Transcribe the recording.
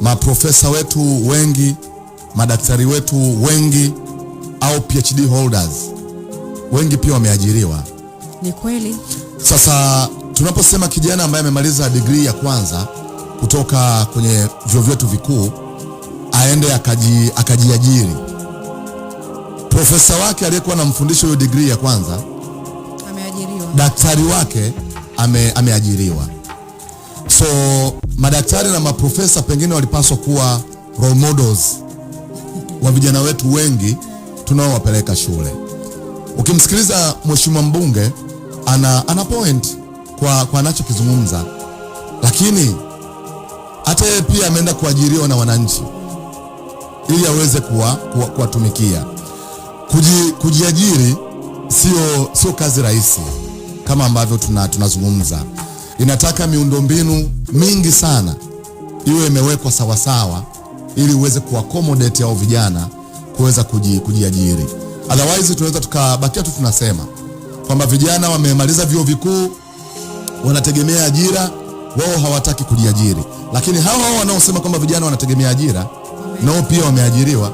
maprofesa wetu wengi, madaktari wetu wengi au PhD holders wengi pia wameajiriwa. Ni kweli. Sasa tunaposema kijana ambaye amemaliza degree ya kwanza kutoka kwenye vyuo vyetu vikuu aende akajiajiri, profesa wake aliyekuwa anamfundisha hiyo degree ya kwanza ameajiriwa, daktari wake ameajiriwa. So madaktari na maprofesa pengine walipaswa kuwa role models wa vijana wetu wengi tunaowapeleka shule. Ukimsikiliza mheshimiwa mbunge ana point kwa anachokizungumza, lakini hata yeye pia ameenda kuajiriwa na wananchi ili aweze kuwatumikia. Kujiajiri sio kazi rahisi kama ambavyo tunazungumza. Inataka miundombinu mingi sana iwe imewekwa sawasawa ili uweze kuaccommodate hao vijana kuweza kujiajiri. Otherwise tunaweza tukabakia tu tunasema kwamba vijana wamemaliza vyuo vikuu wanategemea ajira, wao hawataki kujiajiri. Lakini hao wanaosema kwamba vijana wanategemea ajira nao pia wameajiriwa.